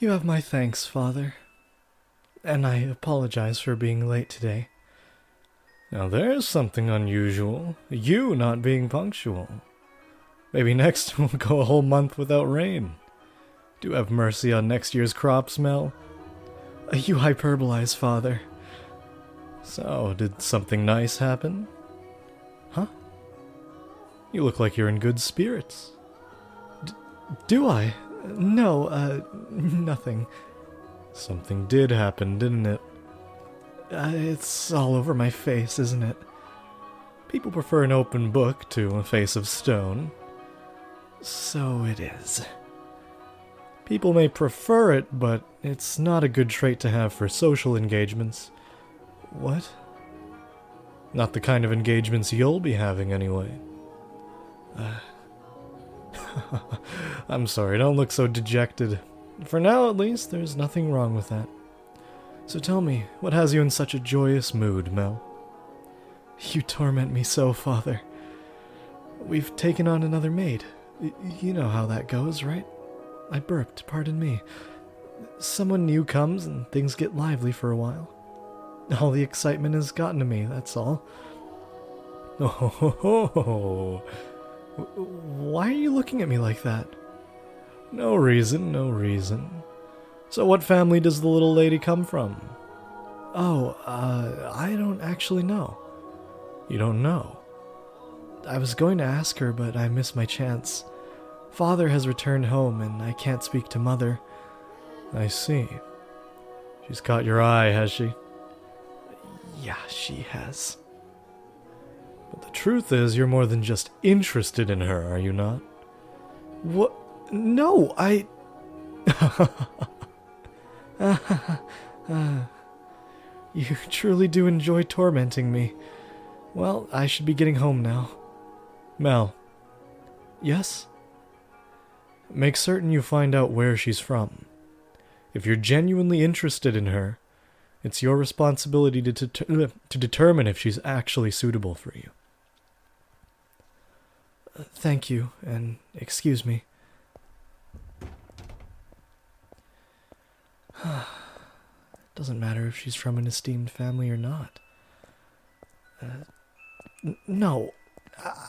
You have my thanks, Father. And I apologize for being late today. Now there's something unusual. You not being punctual. Maybe next we'll go a whole month without rain. Do have mercy on next year's crops, Mel. You hyperbolize, Father. So, did something nice happen? Huh? You look like you're in good spirits. Do I? No, nothing. Something did happen, didn't it? It's all over my face, isn't it? People prefer an open book to a face of stone. So it is. People may prefer it, but it's not a good trait to have for social engagements. What? Not the kind of engagements you'll be having, anyway. I'm sorry, don't look so dejected. For now, at least, there's nothing wrong with that. So tell me, what has you in such a joyous mood, Mel? You torment me so, Father. We've taken on another maid. You know how that goes, right? I burped, pardon me. Someone new comes and things get lively for a while. All the excitement has gotten to me, that's all. Oh, why are you looking at me like that? No reason, no reason. So what family does the little lady come from? Oh, I don't actually know. You don't know? I was going to ask her, but I missed my chance. Father has returned home, and I can't speak to Mother. I see. She's caught your eye, has she? Yeah, she has. But the truth is, you're more than just interested in her, are you not? What? No, I... You truly do enjoy tormenting me. Well, I should be getting home now. Mel. Yes? Make certain you find out where she's from. If you're genuinely interested in her, it's your responsibility to determine if she's actually suitable for you. Thank you, and excuse me. Doesn't matter if she's from an esteemed family or not. No,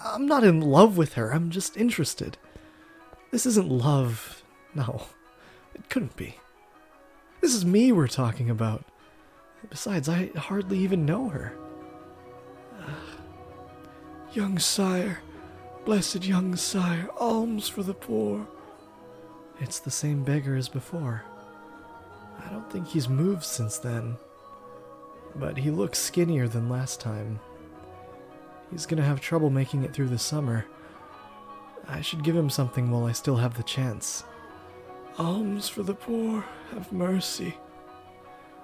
I'm not in love with her, I'm just interested. This isn't love. No, it couldn't be. This is me we're talking about. Besides, I hardly even know her. Young sire, blessed young sire, alms for the poor. It's the same beggar as before. I don't think he's moved since then. But he looks skinnier than last time. He's gonna have trouble making it through the summer. I should give him something while I still have the chance. Alms for the poor, have mercy.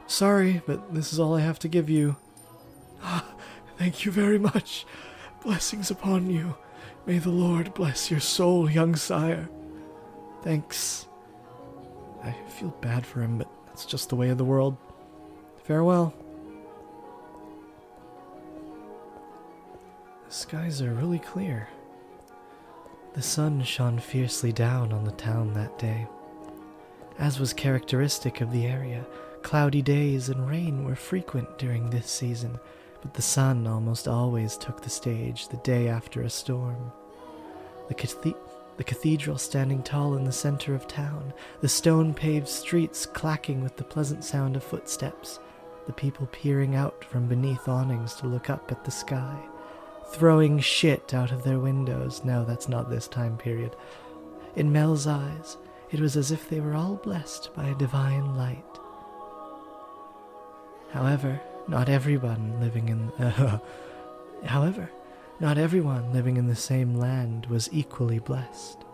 Sorry, but this is all I have to give you. Thank you very much. Blessings upon you. May the Lord bless your soul, young sire. Thanks. I feel bad for him, but it's just the way of the world. Farewell. The skies are really clear. The sun shone fiercely down on the town that day. As was characteristic of the area, cloudy days and rain were frequent during this season, but the sun almost always took the stage the day after a storm. The cathedral standing tall in the center of town, the stone-paved streets clacking with the pleasant sound of footsteps, the people peering out from beneath awnings to look up at the sky, throwing shit out of their windows. No, that's not this time period. In Mel's eyes, it was as if they were all blessed by a divine light. However, not everyone living in the same land was equally blessed.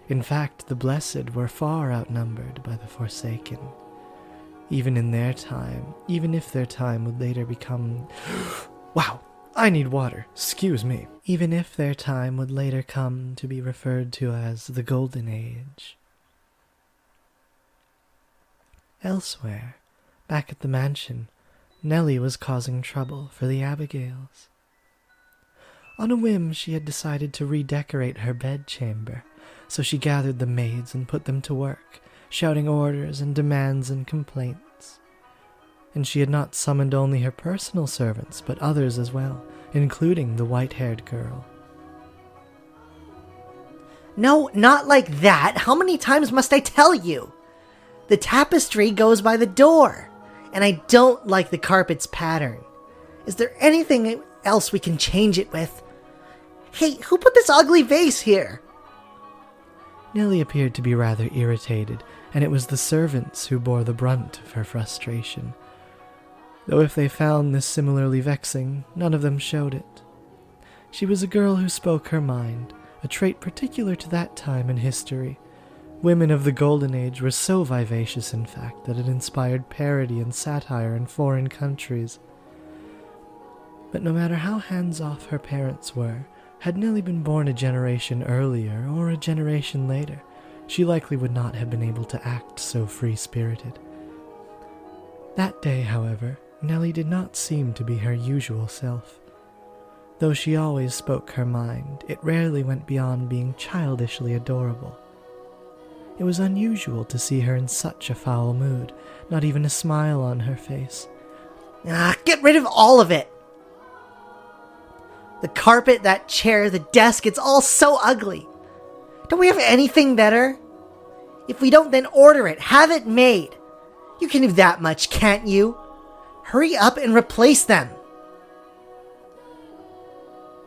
In fact, the blessed were far outnumbered by the forsaken. Even if their time would later become... Wow, I need water, excuse me. Even if their time would later come to be referred to as the Golden Age. Elsewhere, back at the mansion, Nellie was causing trouble for the Abigails. On a whim, she had decided to redecorate her bedchamber, so she gathered the maids and put them to work, shouting orders and demands and complaints. And she had not summoned only her personal servants, but others as well, including the white-haired girl. No, not like that. How many times must I tell you? The tapestry goes by the door, and I don't like the carpet's pattern. Is there anything else we can change it with? Hey, who put this ugly vase here? Nellie appeared to be rather irritated, and it was the servants who bore the brunt of her frustration. Though if they found this similarly vexing, none of them showed it. She was a girl who spoke her mind, a trait particular to that time in history. Women of the Golden Age were so vivacious, in fact, that it inspired parody and satire in foreign countries. But no matter how hands-off her parents were, had Nellie been born a generation earlier or a generation later, she likely would not have been able to act so free-spirited. That day, however, Nellie did not seem to be her usual self. Though she always spoke her mind, it rarely went beyond being childishly adorable. It was unusual to see her in such a foul mood, not even a smile on her face. Get rid of all of it! The carpet, that chair, the desk, it's all so ugly. Don't we have anything better? If we don't, then order it. Have it made. You can do that much, can't you? Hurry up and replace them.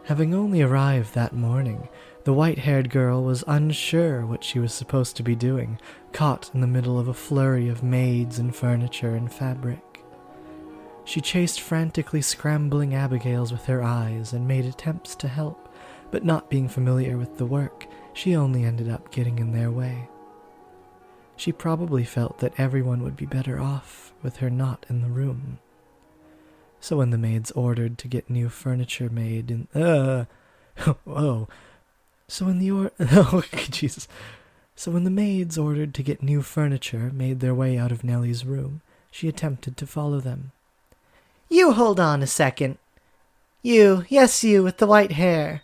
Having only arrived that morning, the white-haired girl was unsure what she was supposed to be doing, caught in the middle of a flurry of maids and furniture and fabric. She chased frantically scrambling Abigails with her eyes and made attempts to help, but not being familiar with the work, she only ended up getting in their way. She probably felt that everyone would be better off with her not in the room. So when the maids ordered to get new furniture made in... So when the maids ordered to get new furniture made their way out of Nellie's room, she attempted to follow them. You hold on a second. You with the white hair.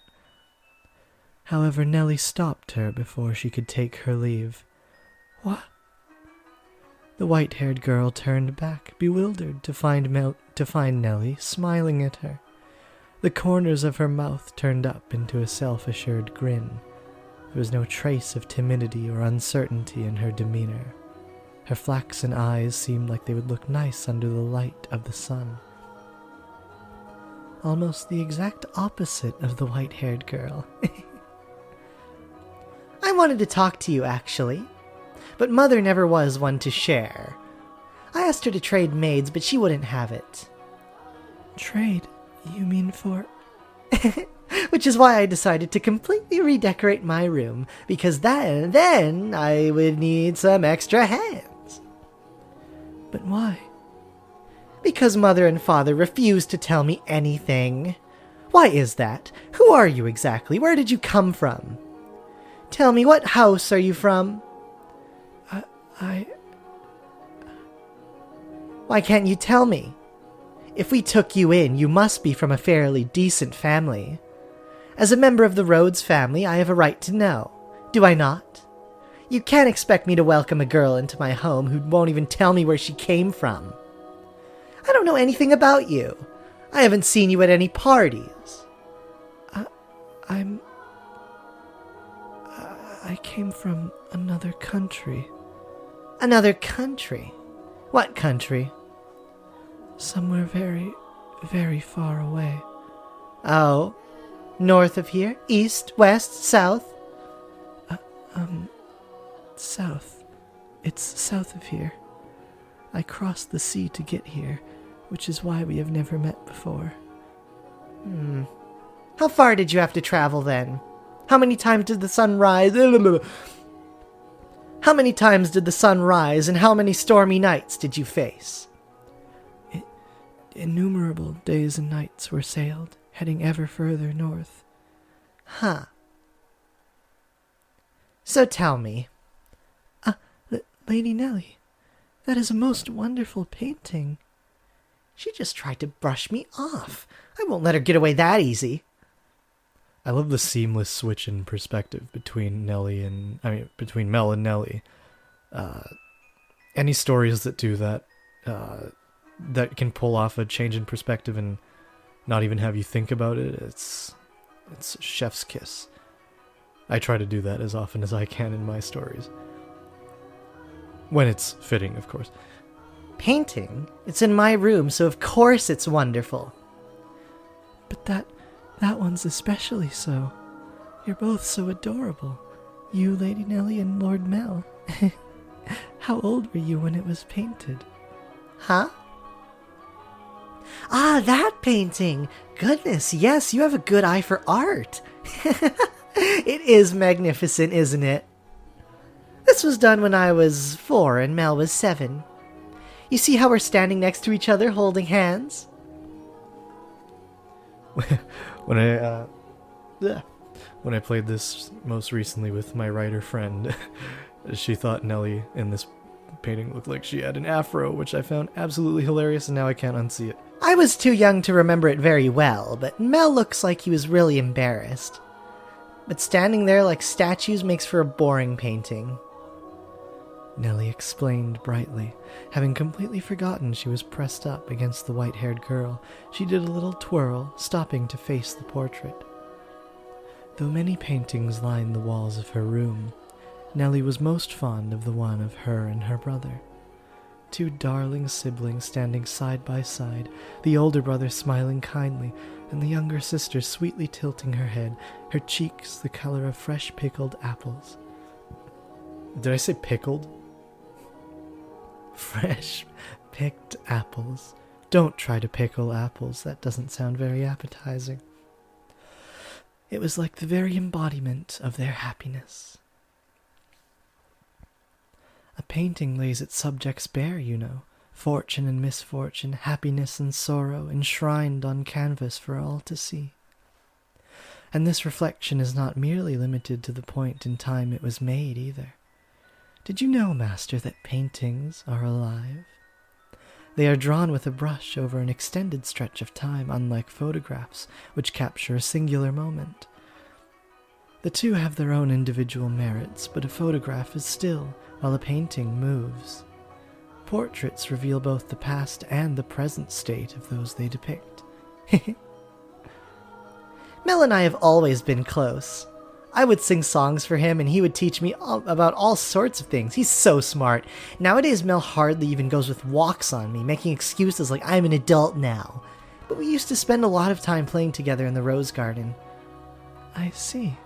However, Nellie stopped her before she could take her leave. What? The white-haired girl turned back, bewildered, to find Nellie smiling at her. The corners of her mouth turned up into a self-assured grin. There was no trace of timidity or uncertainty in her demeanor. Her flaxen eyes seemed like they would look nice under the light of the sun. Almost the exact opposite of the white-haired girl. I wanted to talk to you, actually. But Mother never was one to share. I asked her to trade maids, but she wouldn't have it. Trade? You mean for... Which is why I decided to completely redecorate my room, because then I would need some extra hands. But why? Because Mother and Father refused to tell me anything. Why is that? Who are you exactly? Where did you come from? Tell me, what house are you from? Why can't you tell me? If we took you in, you must be from a fairly decent family. As a member of the Rhodes family, I have a right to know. Do I not? You can't expect me to welcome a girl into my home who won't even tell me where she came from. I don't know anything about you. I haven't seen you at any parties. I came from another country. Another country? What country? Somewhere very, very far away. Oh, north of here? East, west, south? South. It's south of here. I crossed the sea to get here, which is why we have never met before. How far did you have to travel then? How many times did the sun rise? How many times did the sun rise, and how many stormy nights did you face? Innumerable days and nights were sailed, heading ever further north. Huh. So tell me. Lady Nellie, that is a most wonderful painting. She just tried to brush me off. I won't let her get away that easy. I love the seamless switch in perspective between Mel and Nellie. Any stories that do that, that can pull off a change in perspective and not even have you think about it, it's chef's kiss. I try to do that as often as I can in my stories. When it's fitting, of course. Painting? It's in my room, so of course it's wonderful. But that one's especially so. You're both so adorable. You, Lady Nellie, and Lord Mel. How old were you when it was painted? Huh? Ah, that painting! Goodness, yes, you have a good eye for art. It is magnificent, isn't it? This was done when I was 4 and Mel was 7. You see how we're standing next to each other holding hands? When I played this most recently with my writer friend, she thought Nellie in this painting looked like she had an afro, which I found absolutely hilarious, and now I can't unsee it. I was too young to remember it very well, but Mel looks like he was really embarrassed. But standing there like statues makes for a boring painting. Nellie explained brightly. Having completely forgotten she was pressed up against the white-haired girl, she did a little twirl, stopping to face the portrait. Though many paintings lined the walls of her room, Nellie was most fond of the one of her and her brother. 2 darling siblings standing side by side, the older brother smiling kindly, and the younger sister sweetly tilting her head, her cheeks the color of fresh pickled apples. Did I say pickled? Fresh picked apples. Don't try to pickle apples, that doesn't sound very appetizing. It was like the very embodiment of their happiness. A painting lays its subjects bare, you know. Fortune and misfortune, happiness and sorrow, enshrined on canvas for all to see. And this reflection is not merely limited to the point in time it was made, either. Did you know, Master, that paintings are alive? They are drawn with a brush over an extended stretch of time, unlike photographs, which capture a singular moment. The two have their own individual merits, but a photograph is still, while a painting moves. Portraits reveal both the past and the present state of those they depict. Mel and I have always been close. I would sing songs for him and he would teach me about all sorts of things. He's so smart. Nowadays Mel hardly even goes with walks on me, making excuses like I'm an adult now. But we used to spend a lot of time playing together in the rose garden. I see.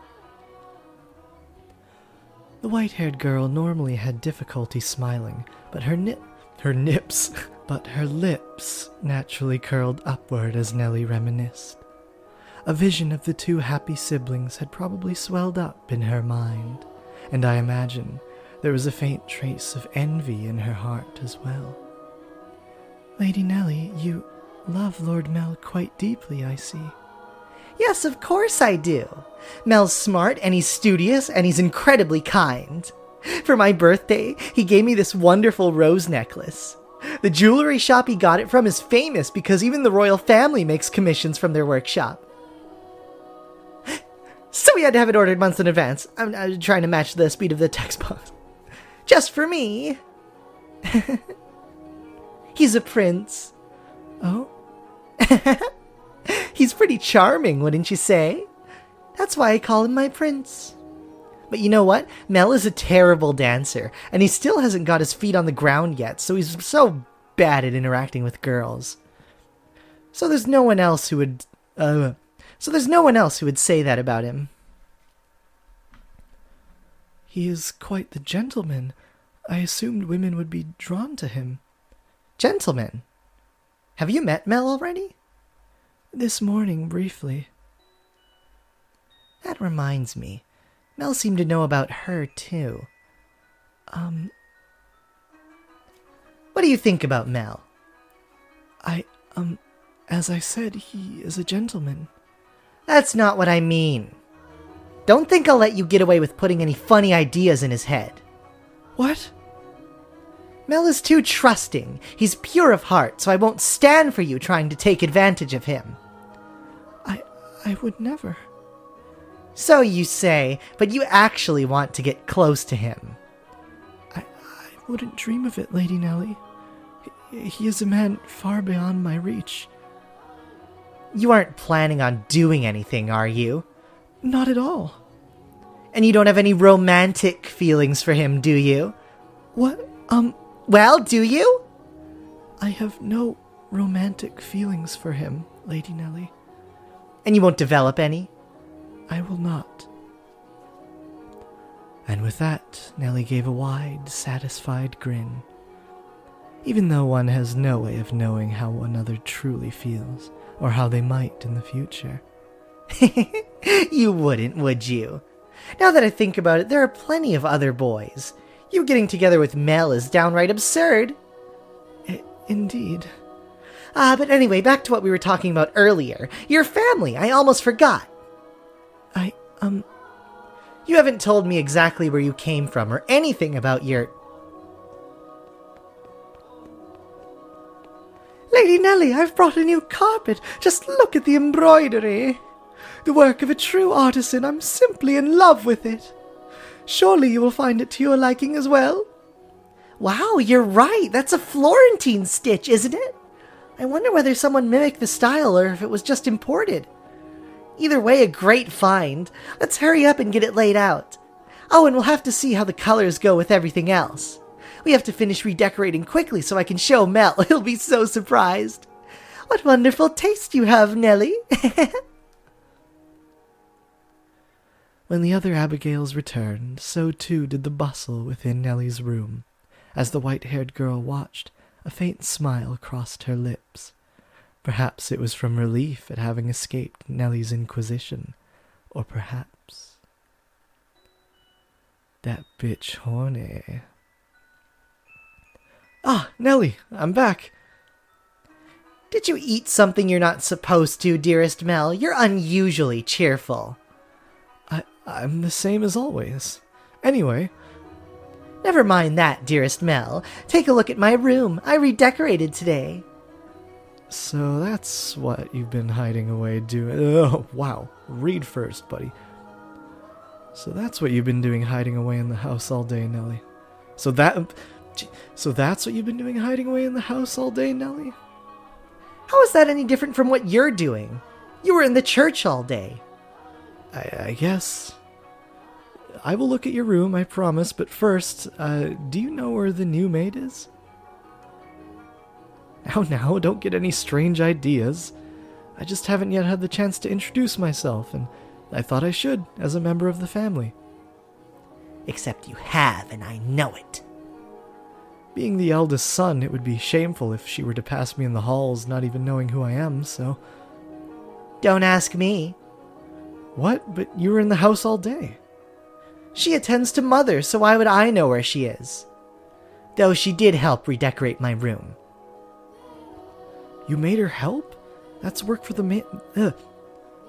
The white-haired girl normally had difficulty smiling, but her lips naturally curled upward as Nellie reminisced. A vision of the 2 happy siblings had probably swelled up in her mind, and I imagine there was a faint trace of envy in her heart as well. Lady Nellie, you love Lord Mel quite deeply, I see. Yes, of course I do. Mel's smart, and he's studious, and he's incredibly kind. For my birthday, he gave me this wonderful rose necklace. The jewelry shop he got it from is famous because even the royal family makes commissions from their workshop. So we had to have it ordered months in advance. I'm trying to match the speed of the text box. Just for me. He's a prince. Oh? He's pretty charming, wouldn't you say? That's why I call him my prince. But you know what? Mel is a terrible dancer, and he still hasn't got his feet on the ground yet, so he's so bad at interacting with girls. So there's no one else who would say that about him. He is quite the gentleman. I assumed women would be drawn to him. Gentleman? Have you met Mel already? This morning, briefly. That reminds me. Mel seemed to know about her, too. What do you think about Mel? As I said, he is a gentleman. That's not what I mean. Don't think I'll let you get away with putting any funny ideas in his head. What? Mel is too trusting. He's pure of heart, so I won't stand for you trying to take advantage of him. I would never. So you say, but you actually want to get close to him. wouldn't dream of it, Lady Nellie. He is a man far beyond my reach. You aren't planning on doing anything, are you? Not at all. And you don't have any romantic feelings for him, do you? What? Well, do you? I have no romantic feelings for him, Lady Nellie. And you won't develop any? I will not. And with that, Nellie gave a wide, satisfied grin. Even though one has no way of knowing how another truly feels, or how they might in the future. You wouldn't, would you? Now that I think about it, there are plenty of other boys. You getting together with Mel is downright absurd. Indeed. But anyway, back to what we were talking about earlier. Your family, I almost forgot. You haven't told me exactly where you came from or anything about your... Lady Nellie, I've brought a new carpet. Just look at the embroidery. The work of a true artisan. I'm simply in love with it. Surely you will find it to your liking as well. Wow, you're right. That's a Florentine stitch, isn't it? I wonder whether someone mimicked the style or if it was just imported. Either way, a great find. Let's hurry up and get it laid out. Oh, and we'll have to see how the colors go with everything else. We have to finish redecorating quickly so I can show Mel. He'll be so surprised. What wonderful taste you have, Nellie. When the other Abigails returned, so too did the bustle within Nellie's room. As the white-haired girl watched, a faint smile crossed her lips. Perhaps it was from relief at having escaped Nellie's inquisition, or perhaps... that bitch horny. Ah, Nellie, I'm back. Did you eat something you're not supposed to, dearest Mel? You're unusually cheerful. I'm the same as always. Anyway... Never mind that, dearest Mel. Take a look at my room. I redecorated today. So that's what you've been hiding away doing. Oh, wow. Read first, buddy. So that's what you've been doing hiding away in the house all day, Nellie. So that's what you've been doing hiding away in the house all day, Nellie? How is that any different from what you're doing? You were in the church all day. I guess. I will look at your room, I promise, but first, do you know where the new maid is? Now, don't get any strange ideas. I just haven't yet had the chance to introduce myself, and I thought I should, as a member of the family. Except you have, and I know it. Being the eldest son, it would be shameful if she were to pass me in the halls not even knowing who I am, so... Don't ask me. What? But you were in the house all day. She attends to Mother, so why would I know where she is? Though she did help redecorate my room. You made her help? That's work for the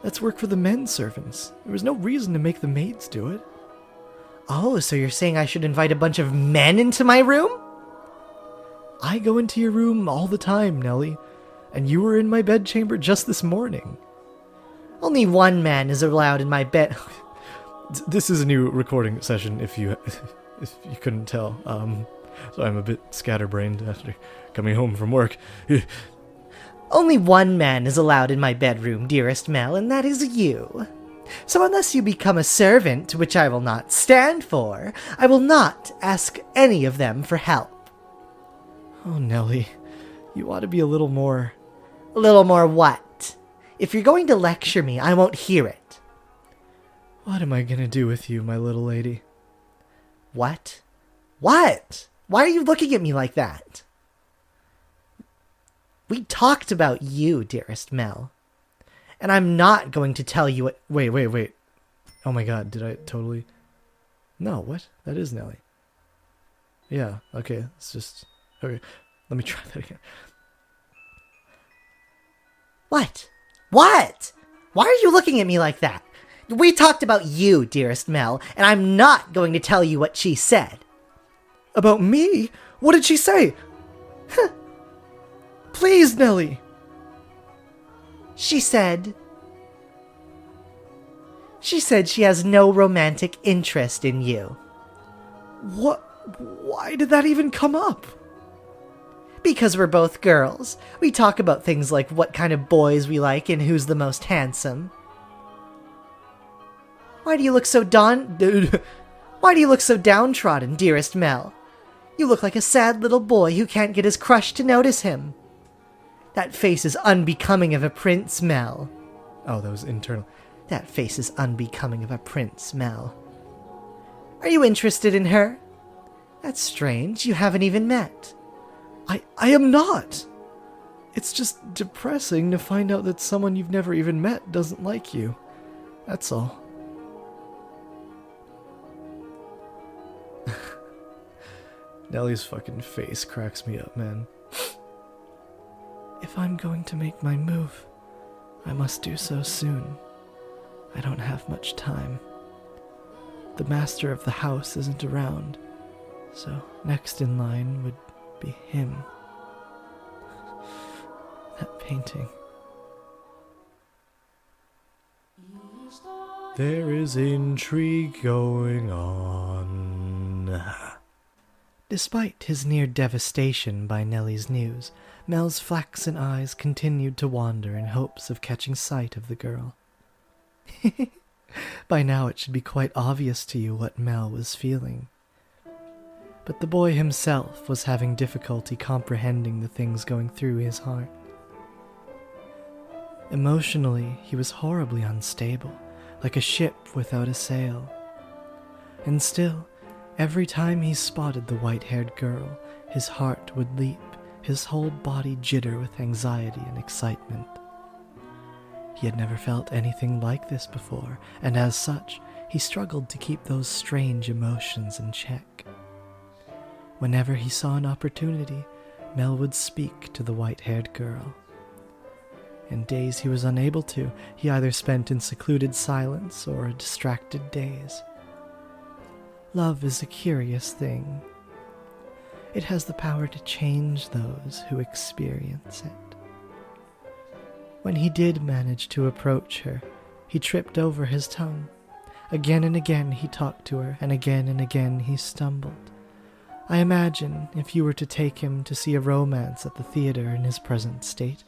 That's work for the men servants. There was no reason to make the maids do it. Oh, so you're saying I should invite a bunch of men into my room? I go into your room all the time, Nellie, and you were in my bedchamber just this morning. Only one man is allowed in my bed. This is a new recording session, if you couldn't tell. So I'm a bit scatterbrained after coming home from work. Only one man is allowed in my bedroom, dearest Mel, and that is you. So unless you become a servant, which I will not stand for, I will not ask any of them for help. Oh, Nellie, you ought to be a little more... A little more what? If you're going to lecture me, I won't hear it. What am I gonna do with you, my little lady? What? What? Why are you looking at me like that? We talked about you, dearest Mel. And I'm not going to tell you what... Wait. Oh my god, did I totally... No, what? That is Nellie. Yeah, okay, it's just... Okay, let me try that again. What? What? Why are you looking at me like that? We talked about you, dearest Mel, and I'm not going to tell you what she said. About me? What did she say? Please, Nellie. She said she has no romantic interest in you. Why did that even come up? Because we're both girls. We talk about things like what kind of boys we like and who's the most handsome. Why do you look so downtrodden, dearest Mel? You look like a sad little boy who can't get his crush to notice him. That face is unbecoming of a prince, Mel. Oh, that was internal. That face is unbecoming of a prince, Mel. Are you interested in her? That's strange. You haven't even met. I am not. It's just depressing to find out that someone you've never even met doesn't like you. That's all. Nellie's fucking face cracks me up, man. If I'm going to make my move, I must do so soon. I don't have much time. The master of the house isn't around, so next in line would be him. That painting. There is intrigue going on. Despite his near devastation by Nellie's news, Mel's flaxen eyes continued to wander in hopes of catching sight of the girl. By now it should be quite obvious to you what Mel was feeling. But the boy himself was having difficulty comprehending the things going through his heart. Emotionally, he was horribly unstable, like a ship without a sail. And still, every time he spotted the white-haired girl, his heart would leap, his whole body jitter with anxiety and excitement. He had never felt anything like this before, and as such, he struggled to keep those strange emotions in check. Whenever he saw an opportunity, Mel would speak to the white-haired girl. In days he was unable to, he either spent in secluded silence or a distracted daze. Love is a curious thing. It has the power to change those who experience it. When he did manage to approach her, he tripped over his tongue. Again and again he talked to her, and again he stumbled. I imagine if you were to take him to see a romance at the theater in his present state,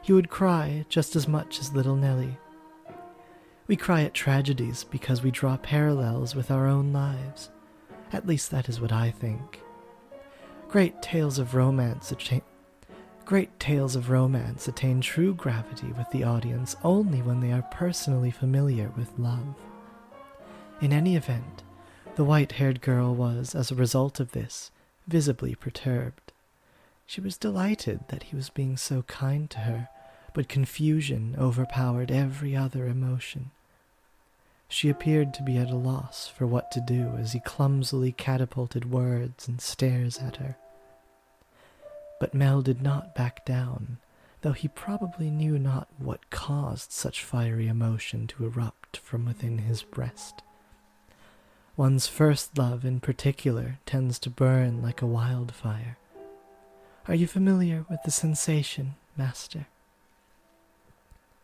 he would cry just as much as little Nellie. We cry at tragedies because we draw parallels with our own lives. At least that is what I think. Great tales of romance attain true gravity with the audience only when they are personally familiar with love. In any event, the white-haired girl was, as a result of this, visibly perturbed. She was delighted that he was being so kind to her, but confusion overpowered every other emotion. She appeared to be at a loss for what to do as he clumsily catapulted words and stares at her. But Mel did not back down, though he probably knew not what caused such fiery emotion to erupt from within his breast. One's first love in particular tends to burn like a wildfire. Are you familiar with the sensation, Master?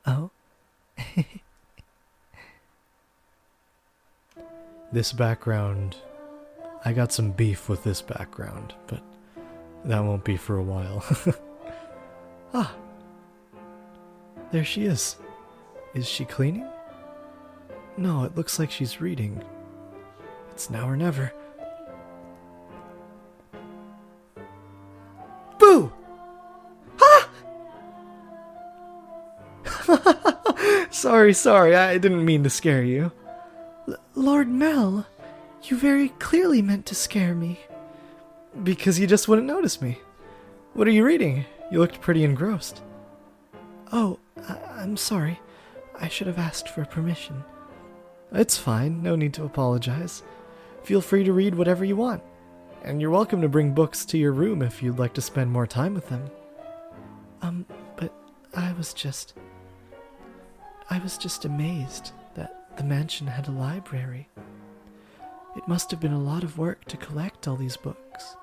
Oh? This background, I got some beef with this background, but that won't be for a while. Ah. There she is. Is she cleaning? No, it looks like she's reading. It's now or never. Boo! Ah! Sorry, I didn't mean to scare you. Lord Mel, you very clearly meant to scare me. Because you just wouldn't notice me. What are you reading? You looked pretty engrossed. Oh, I'm sorry. I should have asked for permission. It's fine, no need to apologize. Feel free to read whatever you want. And you're welcome to bring books to your room if you'd like to spend more time with them. But I was just amazed that the mansion had a library. It must have been a lot of work to collect all these books.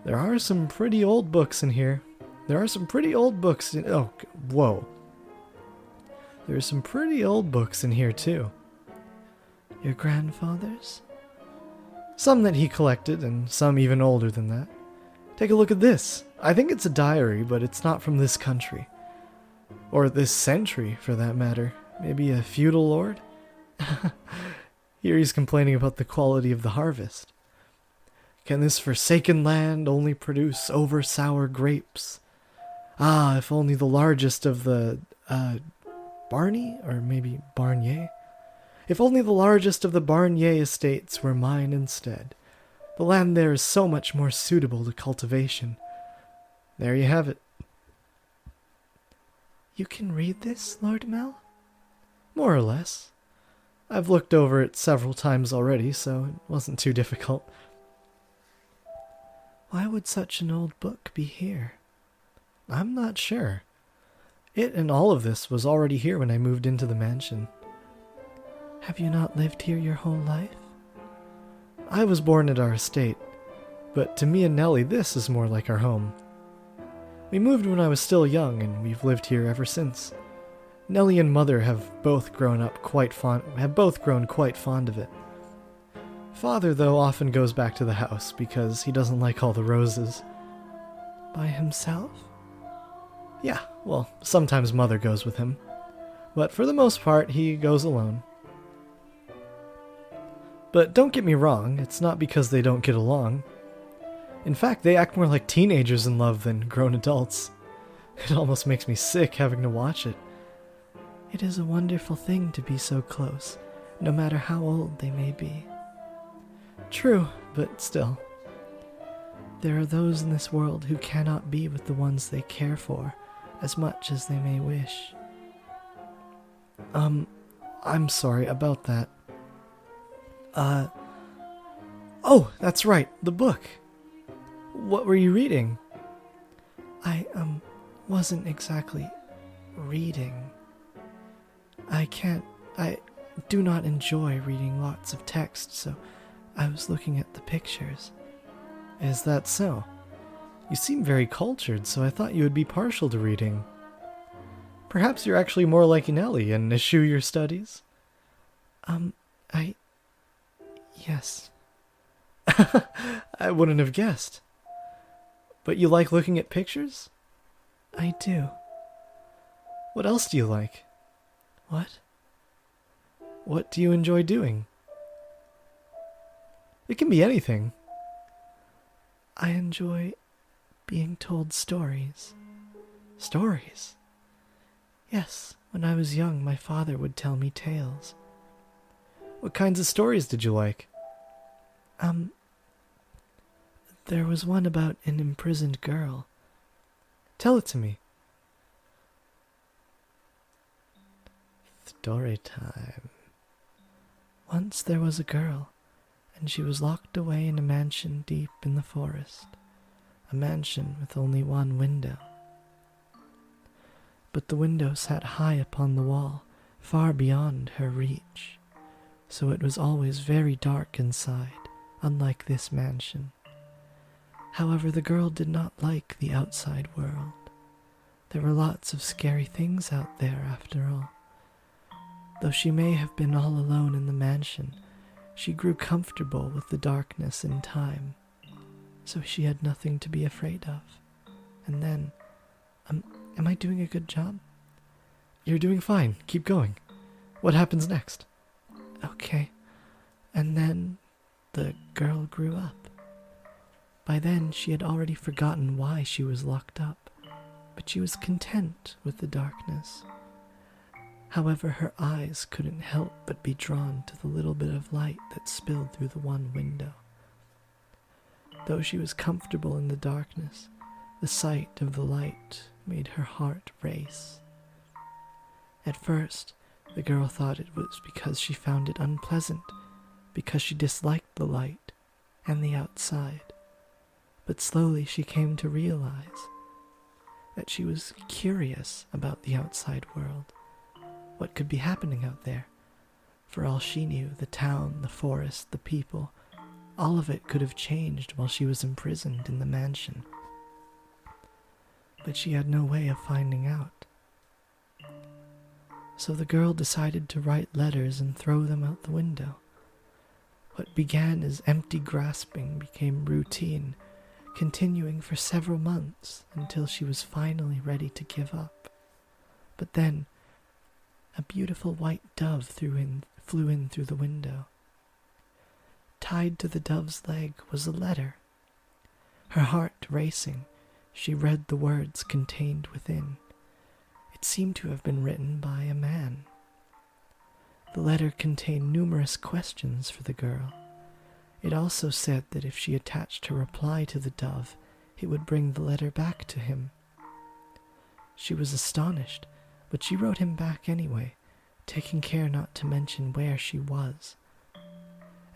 There are some pretty old books in here. There are some pretty old books in... Oh, whoa. There are some pretty old books in here, too. Your grandfather's? Some that he collected, and some even older than that. Take a look at this. I think it's a diary, but it's not from this country. Or this century, for that matter. Maybe a feudal lord? Here he's complaining about the quality of the harvest. Can this forsaken land only produce over-sour grapes? Ah, if only the largest of the, Barney? Or maybe Barnier? If only the largest of the Barnier estates were mine instead. The land there is so much more suitable to cultivation. There you have it. You can read this, Lord Mel? More or less. I've looked over it several times already, so it wasn't too difficult. Why would such an old book be here? I'm not sure. It and all of this was already here when I moved into the mansion. Have you not lived here your whole life? I was born at our estate, but to me and Nellie, this is more like our home. We moved when I was still young, and we've lived here ever since. Nellie and Mother have both grown quite fond of it. Father, though, often goes back to the house because he doesn't like all the roses. By himself? Yeah, well, sometimes Mother goes with him, but for the most part, he goes alone. But don't get me wrong, it's not because they don't get along. In fact, they act more like teenagers in love than grown adults. It almost makes me sick having to watch it. It is a wonderful thing to be so close, no matter how old they may be. True, but still. There are those in this world who cannot be with the ones they care for as much as they may wish. I'm sorry about that. Oh, that's right, the book. What were you reading? I, wasn't exactly reading. I do not enjoy reading lots of text, so I was looking at the pictures. Is that so? You seem very cultured, so I thought you would be partial to reading. Perhaps you're actually more like Nellie and eschew your studies? Yes. I wouldn't have guessed. But you like looking at pictures? I do. What else do you like? What? What do you enjoy doing? It can be anything. I enjoy being told stories. Stories? Yes, when I was young, my father would tell me tales. What kinds of stories did you like? There was one about an imprisoned girl. Tell it to me. Story time. Once there was a girl, and she was locked away in a mansion deep in the forest. A mansion with only one window. But the window sat high upon the wall, far beyond her reach, so it was always very dark inside, unlike this mansion. However, the girl did not like the outside world. There were lots of scary things out there, after all. Though she may have been all alone in the mansion, she grew comfortable with the darkness in time, so she had nothing to be afraid of. And then, am I doing a good job? You're doing fine. Keep going. What happens next? Okay. And then the girl grew up. By then, she had already forgotten why she was locked up, but she was content with the darkness. However, her eyes couldn't help but be drawn to the little bit of light that spilled through the one window. Though she was comfortable in the darkness, the sight of the light made her heart race. At first, the girl thought it was because she found it unpleasant, because she disliked the light and the outside. But slowly she came to realize that she was curious about the outside world. What could be happening out there? For all she knew, the town, the forest, the people, all of it could have changed while she was imprisoned in the mansion. But she had no way of finding out. So the girl decided to write letters and throw them out the window, What began as empty grasping became routine, continuing for several months until she was finally ready to give up. But then, a beautiful white dove flew in through the window. Tied to the dove's leg was a letter. Her heart racing, she read the words contained within. It seemed to have been written by a man. The letter contained numerous questions for the girl. It also said that if she attached her reply to the dove, it would bring the letter back to him. She was astonished, but she wrote him back anyway, taking care not to mention where she was.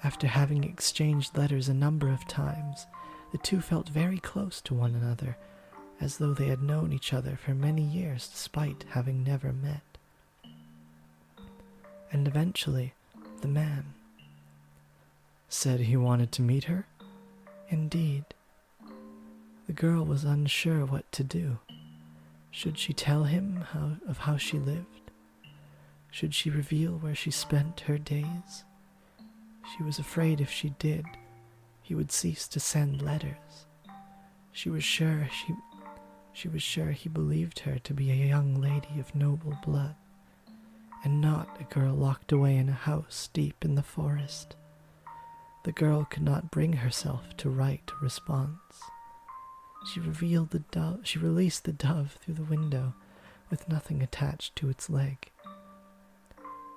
After having exchanged letters a number of times, the two felt very close to one another, as though they had known each other for many years despite having never met. And eventually, the man said he wanted to meet her? Indeed. The girl was unsure what to do. Should she tell him of how she lived? Should she reveal where she spent her days? She was afraid if she did, he would cease to send letters. She was sure he believed her to be a young lady of noble blood, and not a girl locked away in a house deep in the forest. The girl could not bring herself to write a response. She released the dove through the window with nothing attached to its leg.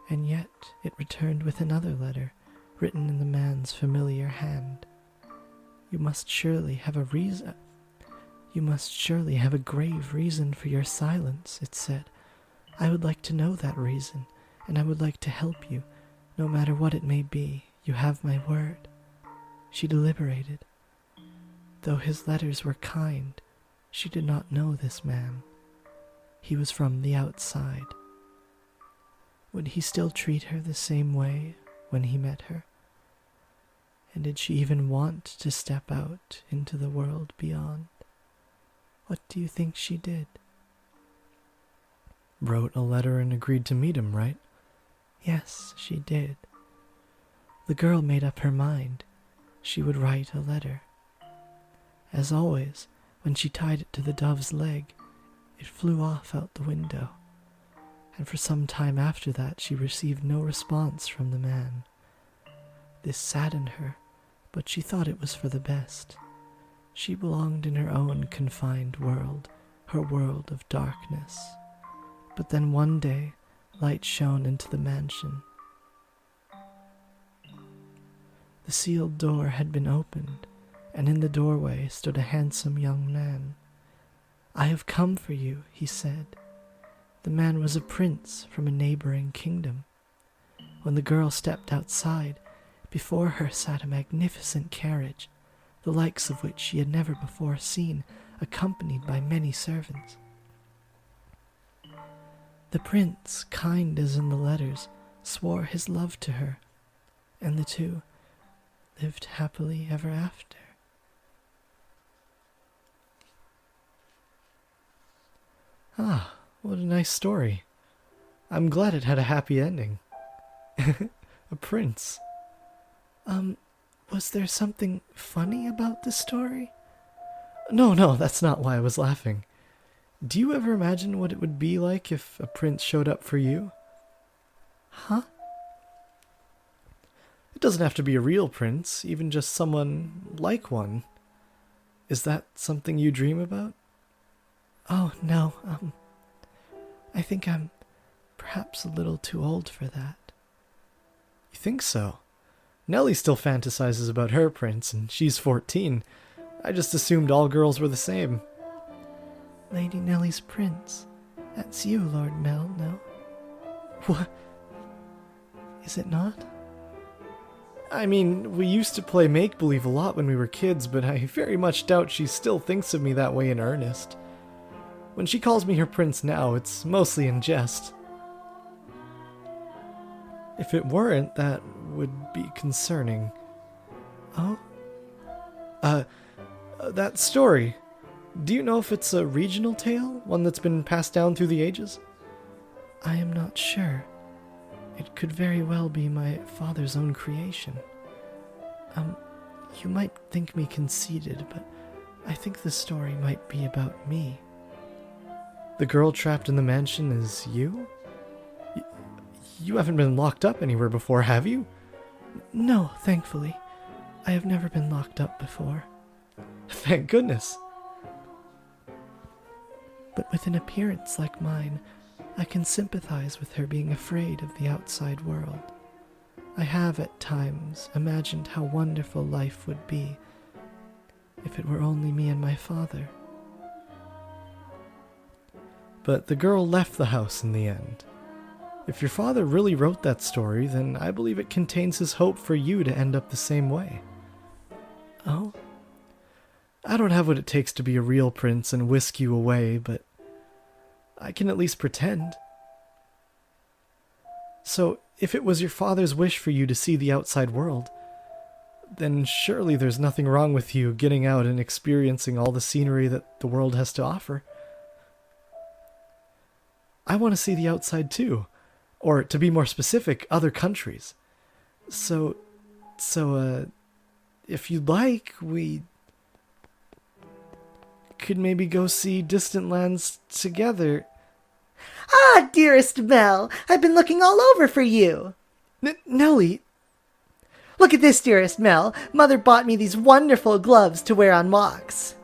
And yet it returned with another letter, written in the man's familiar hand. You must surely have a grave reason for your silence, it said. I would like to know that reason, and I would like to help you, no matter what it may be. You have my word. She deliberated. Though his letters were kind, she did not know this man. He was from the outside. Would he still treat her the same way when he met her? And did she even want to step out into the world beyond? What do you think she did? Wrote a letter and agreed to meet him, right? Yes, she did. The girl made up her mind. She would write a letter. As always, when she tied it to the dove's leg, it flew off out the window, and for some time after that she received no response from the man. This saddened her, but she thought it was for the best. She belonged in her own confined world, her world of darkness. But then one day, light shone into the mansion. The sealed door had been opened, and in the doorway stood a handsome young man. I have come for you, he said. The man was a prince from a neighboring kingdom. When the girl stepped outside, before her sat a magnificent carriage, the likes of which she had never before seen, accompanied by many servants. The prince, kind as in the letters, swore his love to her, and the two lived happily ever after. Ah, what a nice story. I'm glad it had a happy ending. A prince. Was there something funny about the story? No, that's not why I was laughing. Do you ever imagine what it would be like if a prince showed up for you? Huh? It doesn't have to be a real prince, even just someone like one. Is that something you dream about? Oh, no, I think I'm perhaps a little too old for that. You think so? Nellie still fantasizes about her prince, and she's 14. I just assumed all girls were the same. Lady Nellie's prince. That's you, Lord Mel, no? What? Is it not? I mean, we used to play make-believe a lot when we were kids, but I very much doubt she still thinks of me that way in earnest. When she calls me her prince now, it's mostly in jest. If it weren't, that would be concerning. Oh? That story. Do you know if it's a regional tale? One that's been passed down through the ages? I am not sure. It could very well be my father's own creation. You might think me conceited, but I think the story might be about me. The girl trapped in the mansion is you? You haven't been locked up anywhere before, have you? No, thankfully. I have never been locked up before. Thank goodness. But with an appearance like mine, I can sympathize with her being afraid of the outside world. I have at times imagined how wonderful life would be if it were only me and my father. But the girl left the house in the end. If your father really wrote that story, then I believe it contains his hope for you to end up the same way. Oh? I don't have what it takes to be a real prince and whisk you away, but I can at least pretend. So, if it was your father's wish for you to see the outside world, then surely there's nothing wrong with you getting out and experiencing all the scenery that the world has to offer. I want to see the outside too, or to be more specific, other countries. So, if you'd like, we could maybe go see distant lands together. Ah, dearest Mel, I've been looking all over for you. Nellie. Look at this, dearest Mel. Mother bought me these wonderful gloves to wear on walks.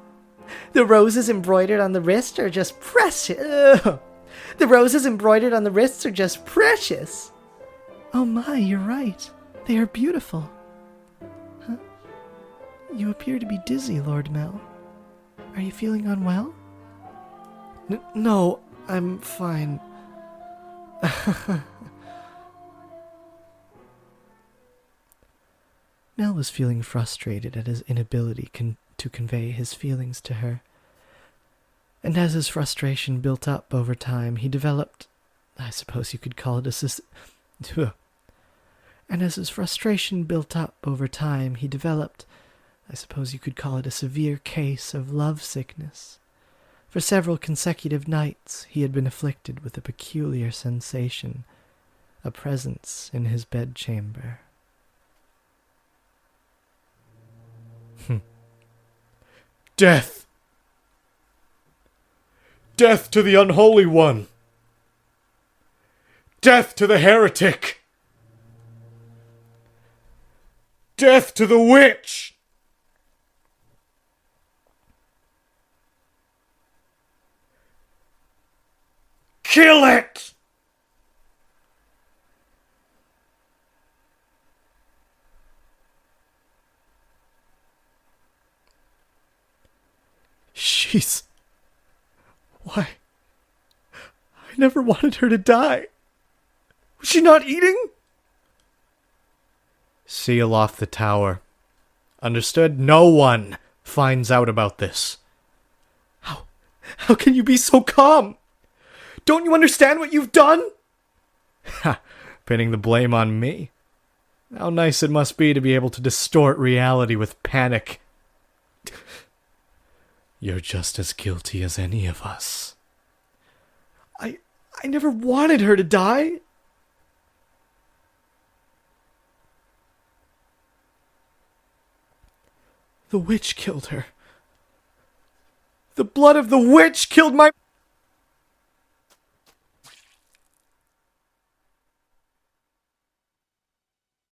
The roses embroidered on the wrist are just precious. The roses embroidered on the wrists are just precious. Oh my, you're right. They are beautiful. Huh? You appear to be dizzy, Lord Mel. Are you feeling unwell? No, I'm fine. Mel was feeling frustrated at his inability to convey his feelings to her. And as his frustration built up over time, he developed, I suppose you could call it And as his frustration built up over time, he developed, I suppose you could call it a severe case of lovesickness. For several consecutive nights, he had been afflicted with a peculiar sensation, a presence in his bedchamber. Death! Death to the unholy one! Death to the heretic! Death to the witch! Kill it! She's... Why? I never wanted her to die. Was she not eating? Seal off the tower. Understood? No one finds out about this. How can you be so calm? Don't you understand what you've done? Ha! Pinning the blame on me. How nice it must be to be able to distort reality with panic. You're just as guilty as any of us. I never wanted her to die. The witch killed her. The blood of the witch killed my...